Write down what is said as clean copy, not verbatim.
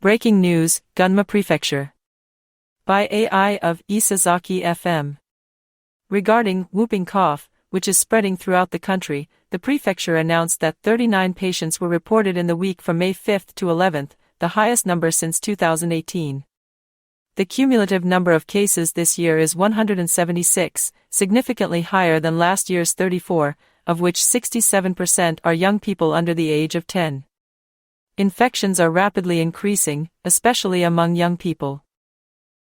Breaking news, Gunma Prefecture. By AI of Isesaki FM. Regarding whooping cough, which is spreading throughout the country, the prefecture announced that 39 patients were reported in the week from May 5th to 11th, the highest number since 2018. The cumulative number of cases this year is 176, significantly higher than last year's 34, of which 67% are young people under the age of 10. Infections are rapidly increasing, especially among young people.